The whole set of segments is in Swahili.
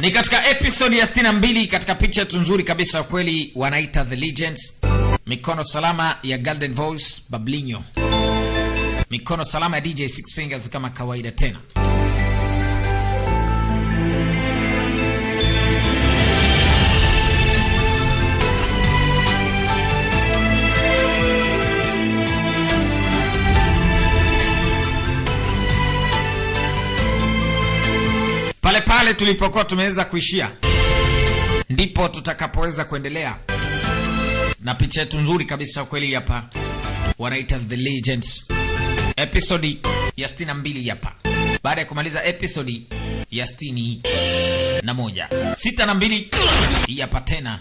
Ni katika episode ya 62 katika picha nzuri kabisa kweli wanaita The Legends. Mikono salama ya Golden Voice Bablinho. Mikono salama ya DJ Six Fingers kama kawaida tena. Pale pale tulipokuwa tumeweza kuishia ndipo tutakapoweza kuendelea na picha yetu nzuri kabisa kweli hapa wanaita The Legends episode ya 62 hapa. Baada ya kumaliza episode ya 61 62 hii hapa tena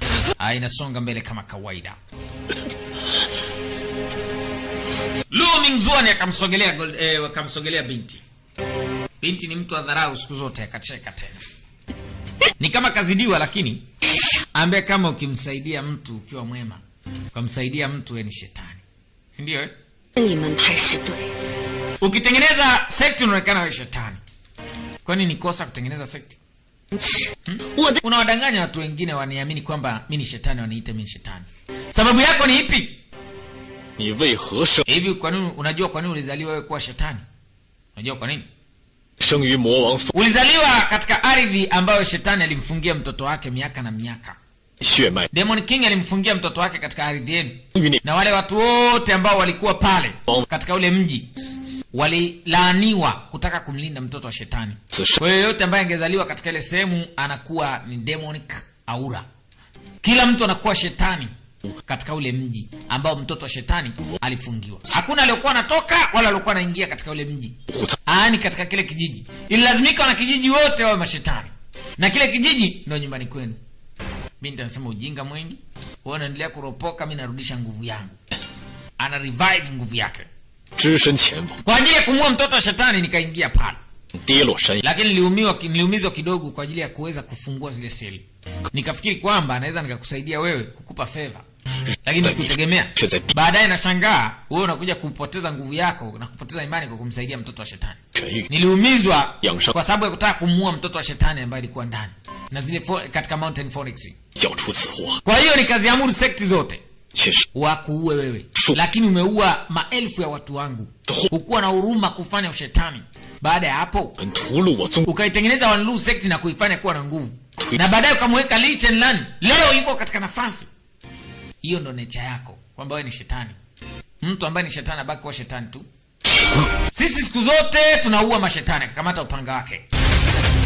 inasonga mbele kama kawaida. Lu Mingzuani akamsogelea binti. Binti ni mtu adharau siku zote, akacheka tena. Ni kama kazidiwa, lakini ambaye kama ukimsaidia mtu ukiwa mwema, ukamsaidia mtu ni shetani. Si ndio eh? Ukitengeneza sekti unaonekana wewe shetani. Kwani ni kosa kutengeneza sekti? Unawadanganya watu wengine waniamini kwamba mimi ni shetani, waniita mimi shetani. Sababu yako ni ipi? Hivi kwa nini unajua kwa nini ulizaliwa wewe kuwa shetani? Unajua kwa nini? Ulizaliwa katika ardhi ambayo shetani alimfungia mtoto wake miaka na miaka. Demon King alimfungia mtoto wake katika ardhi yenu. Na wale watu wote ambao walikuwa pale katika ule mji walilaaniwa kutaka kumlinda mtoto wa shetani. Kwa hiyo yote ambaye angezaliwa katika ile sehemu anakuwa ni demonic aura. Kila mtu anakuwa shetani katika ule mji ambao mtoto wa shetani alifungiwa. Hakuna aliyokuwa anatoka wala aliyokuwa anaingia katika ule mji. Ni katika kile kijiji. Ililazimika wana kijiji wote wawe mashetani. Na kile kijiji ndio nyumbani kwenu. Binti anasema ujinga mwingi. Wewe unaendelea kuropoka, mimi narudisha nguvu yangu. Ana revive nguvu yake. Kwa ajili ya kumua mtoto wa shetani nikaingia pale. Lakini niliumizwa kidogo kwa ajili ya kuweza kufungua zile seli. Nikafikiri kwamba naweza nikakusaidia wewe kukupa favor. Lakini sikutegemea. Baadaye nashangaa wewe unakuja kupoteza nguvu yako na kupoteza imani kwa kumsaidia mtoto wa shetani. Niliumizwa kwa sababu ya kutaka kumua mtoto wa shetani ambaye alikuwa ndani na zile katika Mountain Phoenix. Kwa hiyo nikaziamuru sekti zote wakuue wewe. Lakini umeua maelfu ya watu wangu. Hukuwa na huruma kufanya ushetani. Baada ya hapo ukaitengeneza One Lu sekti na kuifanya kuwa na nguvu. Na baadaye ukamweka Li Chenlan. Leo yuko katika nafasi. Hiyo ndo nature yako, kwamba wewe ni shetani. Mtu ambaye ni shetani abaki kuwa shetani tu. Sisi siku zote tunaua mashetani. Akakamata upanga wake.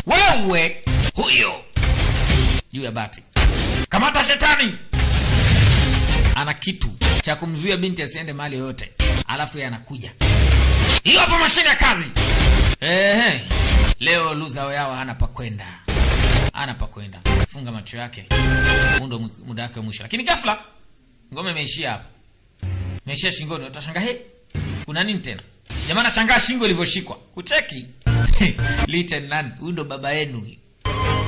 Wewe huyo juu ya bati. Kamata shetani. Ana kitu cha kumzuia binti asiende mahali yoyote. Alafu yeye anakuja. Hiyo hapo mashine ya kazi. Leo Luzao yao hana pa kwenda. Ana pa kwenda. Funga macho yake. Muda wake mwisho. Lakini ghafla ngome imeishia hapo. Imeishia shingoni. Utashangaa kuna nini tena? Jamaa nashangaa shingo ilivyoshikwa. Kucheki. Little Nan, huyu ndo baba yenu.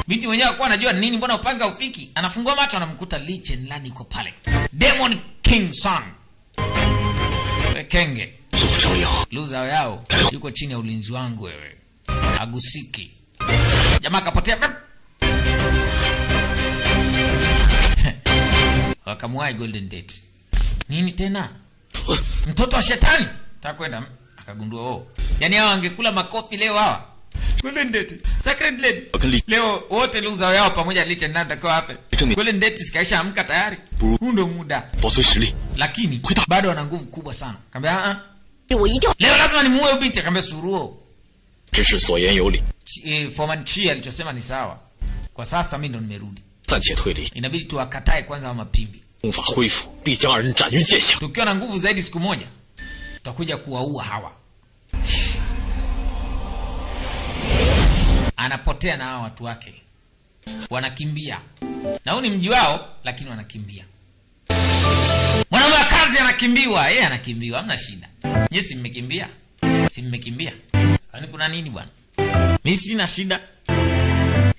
Binti mwenyewe alikuwa anajua nini, mbona upanga ufiki? Anafungua macho anamkuta Little Nan yuko pale. Demon King Son. Kenge. Luzao yao yuko chini ya ulinzi wangu wewe. Agusiki. Jamaa kapotea. Wakamuai Golden Date. Nini tena? Mtoto wa shetani. Takwenda akagundua yani hao angekula makofi leo hawa. Golden Date, Sacred Lady. Leo wote Luzao yao pamoja Lichen Nanda kwa afe. Golden Date sikaisha amka tayari. Huu ndo muda. Lakini bado ana nguvu kubwa sana. Kaambia leo lazima nimuue binti. Kaambia suruo. Foreman Chi alichosema ni sawa. Kwa sasa mimi ndo nimerudi. Inabidi tuwakatae kwanza wa mapimbi. Tukiwa na nguvu zaidi siku moja tutakuja kuwaua hawa. Anapotea na hawa watu wake. Wanakimbia. Na huu ni mji wao lakini wanakimbia. Mwanaume wa kazi anakimbiwa, yeye anakimbiwa, hamna shida. Nyie si mmekimbia? Si mmekimbia? Kwani kuna nini bwana? Mimi sina shida.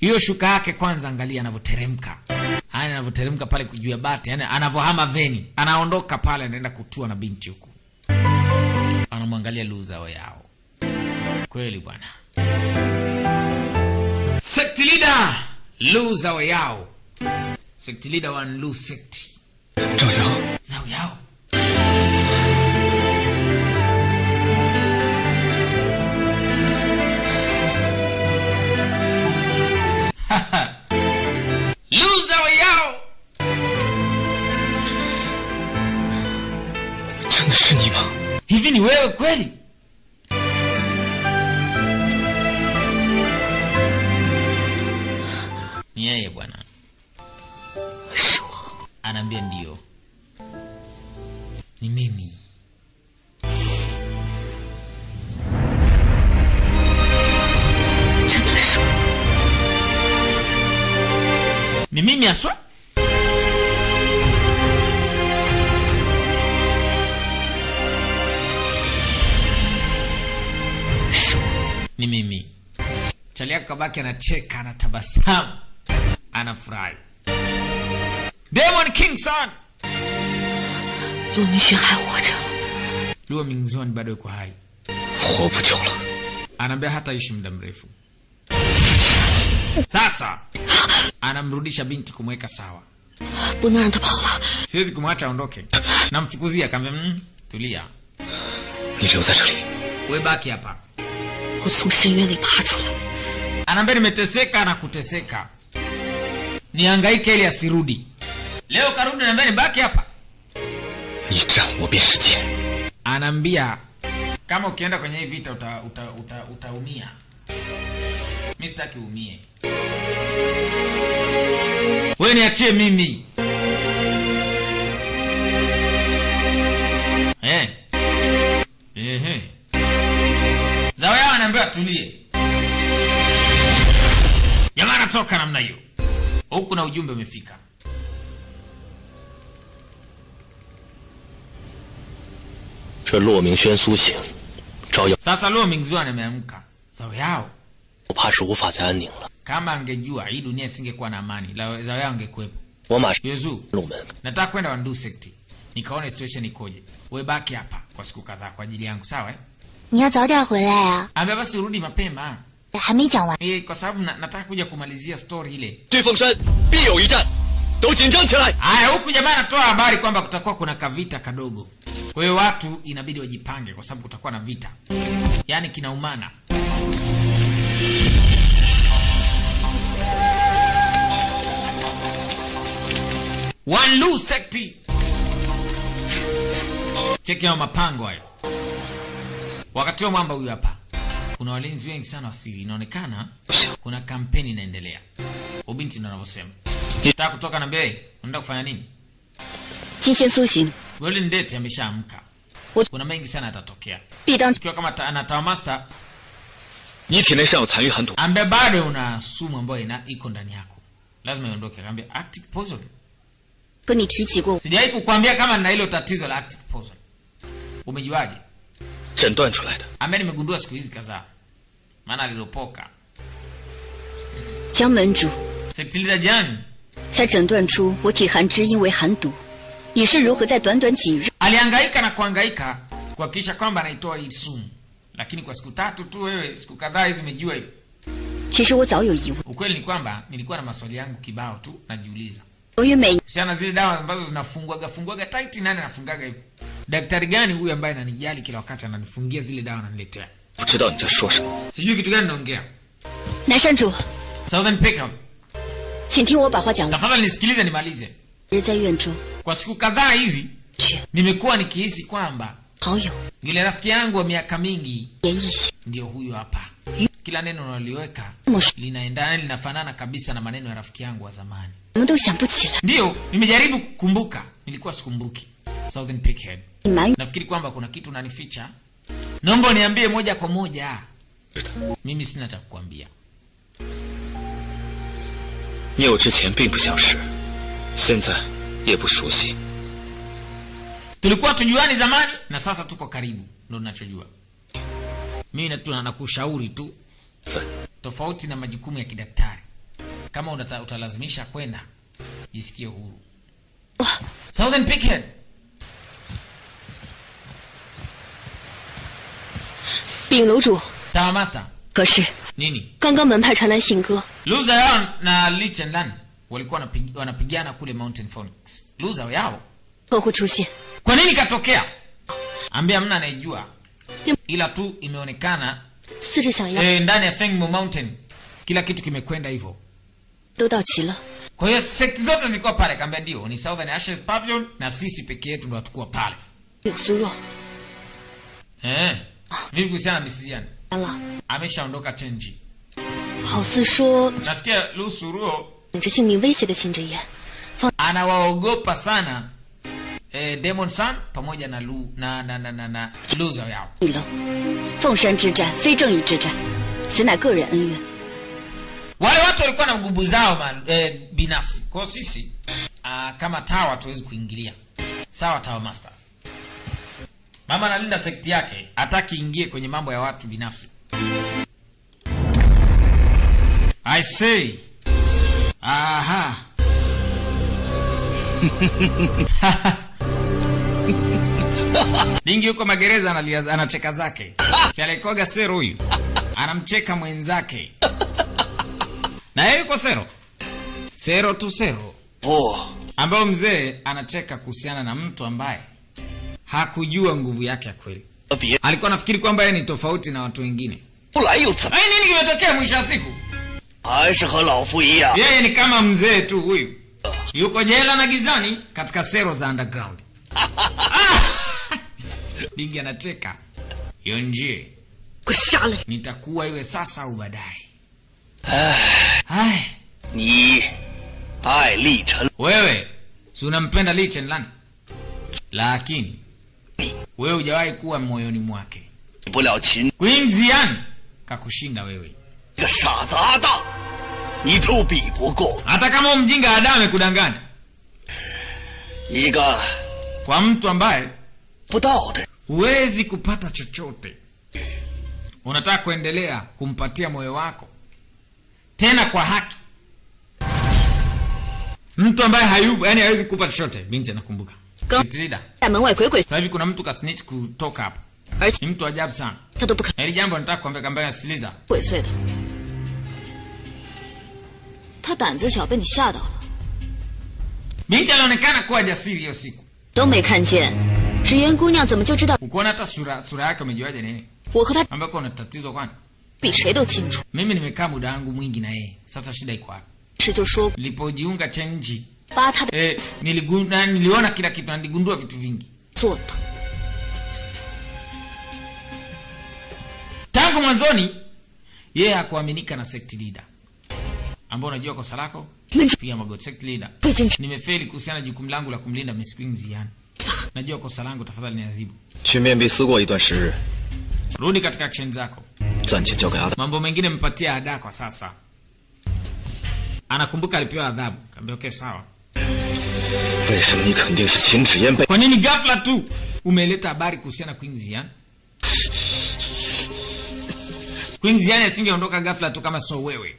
Hiyo shuka yake kwanza angalia anavyoteremka. Anavyoteremka pale kujua bati, yani anavohama veni. Anaondoka pale anaenda kutua na binti huko. Anamwangalia Luzao yao. Kweli bwana. Sekti leader Lu Zhao Yao, sect leader wa Lu sect. Zhao Yao. Zhao Yao. Lu Zhao Yao. 真的是你吗？ Hivi ni wewe kweli? Ni yeye bwana. Anaambia ndio. Ni mimi. Ni mimi aswa? Ni mimi. Chali yako kabaki anacheka, anatabasamu, anafurahi. Demon King Son. 陆明轩还活着。 Luo Mingzuan bado yuko hai. 活不久了。 Anaambia hata ishi muda mrefu. Sasa anamrudisha binti kumweka sawa. 不能让他跑了。 Siwezi kumwacha aondoke. Namfukuzia akamwambia tulia. 你留在这里。 Wewe baki hapa. 我从深渊里爬出来。 Anaambia nimeteseka na kuteseka. Nihangaike ili asirudi. Leo karudi na mbele baki hapa. 你战我便是剑。 Anaambia kama ukienda kwenye hii vita utaumia. Mimi sitaki uumie. Wewe niachie mimi. Zhao Yao anaambia tulie. Jamaa anatoka namna hiyo. Huku na ujumbe umefika. Luo Mingxuan苏醒，Zhao Yao Sasa Luo Mingzuan ameamka. Zhao Yao 我怕是无法再安宁了。 kama angejua hii dunia isingekuwa na amani, Zhao Yao angekuepo. 我马上 Yezu, 入门。 nataka kwenda Wandu sect. Nikaone situation ikoje. Wewe baki hapa kwa siku kadhaa kwa ajili yangu, sawa eh? 你要早点回来啊！ Ambia basi urudi mapema. 还没讲完。 Kwa sababu nataka kuja kumalizia story ile. 对凤山必有一战，都紧张起来。 Haya, huku jamaa anatoa habari kwamba kutakuwa kuna kavita kadogo. Kwa hiyo watu inabidi wajipange kwa sababu kutakuwa na vita. Yaani kinaumana. Wanlu sekti. Cheki hao mapango hayo. Wakati wa mwamba huyu hapa. Kuna walinzi wengi sana wasiri. Inaonekana kuna kampeni inaendelea. Ubinti ndo anavyosema. Nataka kutoka na mbele. Unaenda kufanya nini? 金仙苏醒， Wale ndete ameshaamka. Kuna mengi sana yatatokea. 必当 Sikiwa kama ana Tower Master 你体内尚有残余寒毒， ambaye bado una sumu ambayo iko ndani yako. Lazima iondoke. Akamwambia Arctic poison. 跟你提起过。 Sijawahi kukuambia kama nina hilo tatizo la Arctic poison. Umejuaje? 诊断出来的。 Ambaye nimegundua siku hizi kadhaa. Maana alilopoka. 江门主 Sektilida Jan 才诊断出我体寒之因为寒毒，你是如何在短短几日？ alihangaika na kuhangaika kuhakikisha kwamba anaitoa hii sumu. Lakini kwa siku tatu tu wewe, siku kadhaa hizi umejua hivyo. 其实我早有疑问。 Ukweli ni kwamba nilikuwa na maswali yangu kibao tu najiuliza. 由于每 Kuhusiana zile dawa ambazo zinafungwaga tight, nani anafungaga hivyo? Daktari gani huyu ambaye ananijali kila wakati ananifungia zile dawa ananiletea? 不知道你在说什么。 Sijui kitu gani naongea. 南山主， Southern Pickup. 请听我把话讲完。 Tafadhali nisikilize nimalize. 日在院中， Kwa siku kadhaa hizi 却 nimekuwa nikihisi kwamba 好友 yule rafiki yangu wa miaka mingi 也一起。 ndio huyu hapa. Kila neno unaliweka 这么说， linaendana, linafanana kabisa na maneno ya rafiki yangu wa zamani. 我们都想不起来。 Ndio, nimejaribu kukumbuka, nilikuwa sikumbuki. Southern Pickhead. 你埋怨 Nafikiri kwamba kuna kitu unanificha. Naomba niambie moja kwa moja. Mimi sina cha kukuambia. 你我之前并不相识，现在也不熟悉。 Tulikuwa tujuani zamani na sasa tuko karibu. Ndio ninachojua. Mimi nakushauri tu 分 tofauti na majukumu ya kidaktari. Kama utalazimisha kwenda, jisikie huru. Southern Pickhead. 禀楼主， Tower Master. 可是 Nini? 刚刚门派传来信鸽。 Lu Ziyao na Li Chenlan walikuwa wanapigana kule Mountain Phoenix. Lu Ziyao 客户出现， kwa nini katokea? Ambia hamna anayejua. Ila tu imeonekana 4只小妖 ndani ya Fengmu Mountain kila kitu kimekwenda hivyo. 都到齐了。 Kwa hiyo sekti zote zilikuwa pale, kaambia ndio ni Southern Ashes Pavilion na sisi peke yetu ndo hatakuwa pale. 有苏若， Vipi kuhusiana na Misizian? 完了， Ameshaondoka Chenji. 好似说 Nasikia Lu Suruo 顶着性命威胁的秦之言， anawaogopa sana Demon Sun pamoja na Lu Ziyao. 对了，凤山之战非正义之战，此乃个人恩怨。 Wale watu walikuwa na nguvu zao binafsi. Kwa hiyo sisi kama Tawa tuwezi kuingilia. Sawa Tawa Master. Mama analinda sekti yake, hataki ingie kwenye mambo ya watu binafsi. I say. Aha. Bingi yuko magereza anacheka zake. Si alikoga Sero huyu. Anamcheka mwenzake. Na yeye yuko Sero. Sero tu Sero. Ambao mzee anacheka kuhusiana na mtu ambaye hakujua nguvu yake ya kweli. Alikuwa nafikiri kwamba yeye ni tofauti na watu wengine. Nini kimetokea mwisho wa siku? Yeye ni kama mzee tu huyu. Yuko jela na gizani katika Sero za underground. Bingi anacheka. Yonje. Nitakuwa iwe sasa au baadaye. Wewe si unampenda Li Chenlan, lakini wewe hujawahi kuwa moyoni mwake. Queen Zian kakushinda wewe. Hata kama umjinga Adam amekudanganya. Kwa mtu ambaye huwezi kupata chochote, unataka kuendelea kumpatia moyo wako tena kwa haki. Mtu ambaye hayupo, yani hawezi kukupa chochote. Binti anakumbuka. Leader. Sasa hivi kuna mtu kasnitch kutoka hapa. Ni mtu ajabu sana. Hili jambo nataka kuambia kamba sikiliza. Binti anaonekana kuwa jasiri hiyo siku. Ukiona hata sura yake umejuaje nini? Ambako una tatizo kwani? Mimi nimekaa muda wangu mwingi na yeye. Sasa shida iko wapi? Nilipojiunga Chenji, niliona kila kitu na niligundua vitu vingi. Tangu mwanzoni yeye hakuaminika na sect leader. Ambao unajua kosa lako? Pia magot sect leader. Nimefeli kuhusiana na jukumu langu la kumlinda Miss Queen Zian. Najua kosa langu, tafadhali niadhibu. Rudi katika action zako. Mambo mengine mpatia Ada kwa sasa. Anakumbuka alipewa adhabu. Kaambia okay sawa. Kwa nini ghafla tu umeleta habari kuhusiana na Queen Zian? Queen Zian asingeondoka ghafla tu kama so wewe.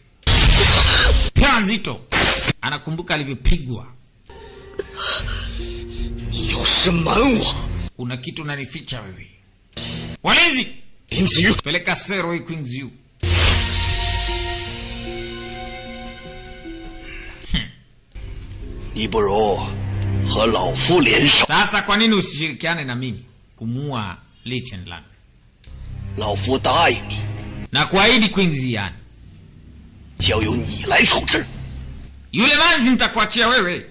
Pia nzito. Anakumbuka alivyopigwa. Una kitu unanificha wewe. Walinzi! Peleka Sero hii Queen Ziu. Sasa kwa nini usishirikiane na mimi kumuua Li Chenlan? Na kuahidi Queen Zian. Yule manzi nitakuachia wewe.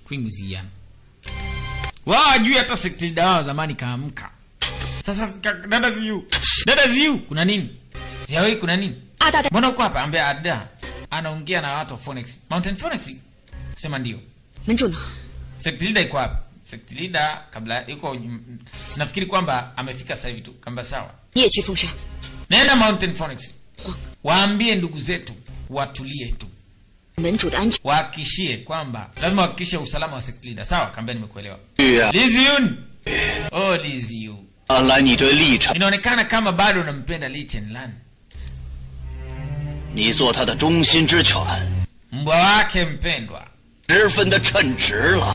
Queen Zian. Wao ajui hata sekti dawa zamani kaamka. Sasa dada Ziu kuna nini? Ziawi kuna nini? Mbona uko hapa? Ambia Ada anaongea na watu wa Phoenix. Mountain Phoenix. Sema ndio. Sekti leader iko hapa. Sekti leader kabla yuko, nafikiri kwamba amefika sasa hivi tu. Kamba sawa. Nenda Mountain Phoenix. Waambie ndugu zetu watulie tu. Wahakikishie kwamba lazima wahakikishe usalama wa sekti leader. Sawa, kamba nimekuelewa. Li Ziyun. Oh Li Ziyun. Inaonekana kama bado unampenda Li Chenlan. Mbwa wake mpendwa.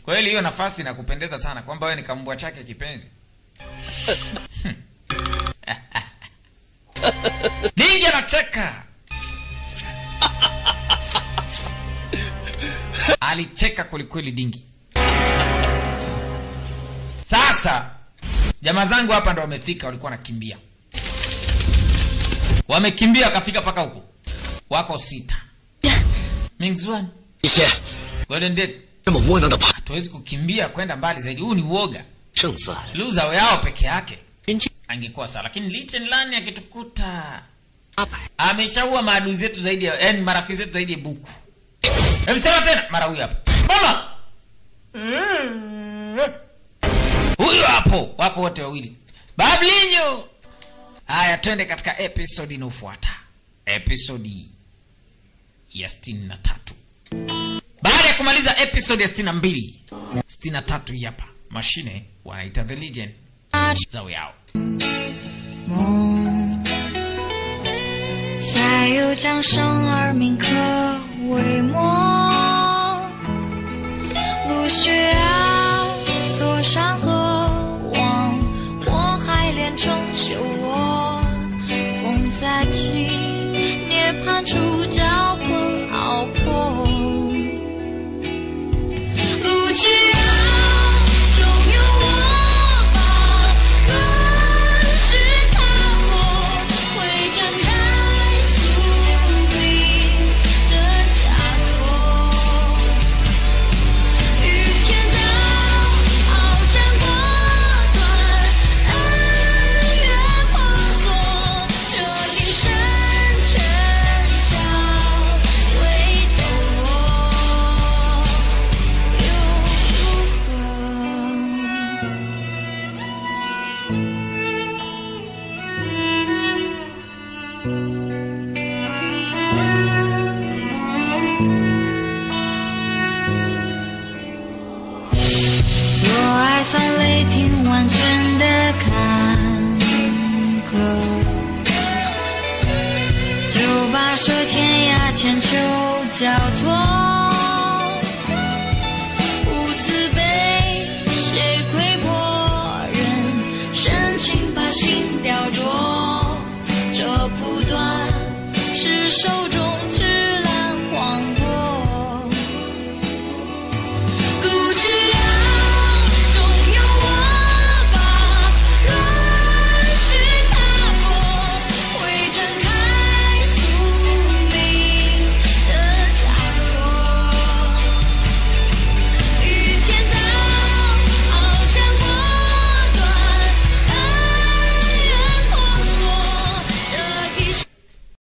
Kweli hiyo nafasi inakupendeza sana kwamba wewe ni kambwa chake kipenzi. Dingi anacheka. Alicheka kwelikweli Dingi. Sasa jamaa zangu hapa ndo wamefika, walikuwa nakimbia. Wamekimbia wakafika paka huko. Wako 6. Mingzuan. Golden Dead. Hatuwezi kukimbia kwenda mbali zaidi. Huu ni uoga. Luza yao peke yake angekuwa sawa, lakini Lichen Lan akitukuta ameshaua maadui zetu zaidi ya, yani marafiki zetu zaidi ya buku. Hebu sema tena mara huyu hapa. Mama. Huyu hapo wako wote wawili. Bablinyo. Haya twende katika episode inayofuata. Episode ya 63. Baada ya kumaliza episode ya 62, 63 hapa. Mashine wanaita The Legend zao yao. 再有掌声而铭刻为梦，路需要坐山河望，我还连成修罗，风再起，涅槃出教魂熬破，路只要终有我吧，乱世踏破，会展开宿命的枷锁，与天道鏖战果断，恩怨婆娑，这一生尘嚣为斗罗，又如何？若爱算雷霆万卷的坎坷，就把守天涯千秋交错。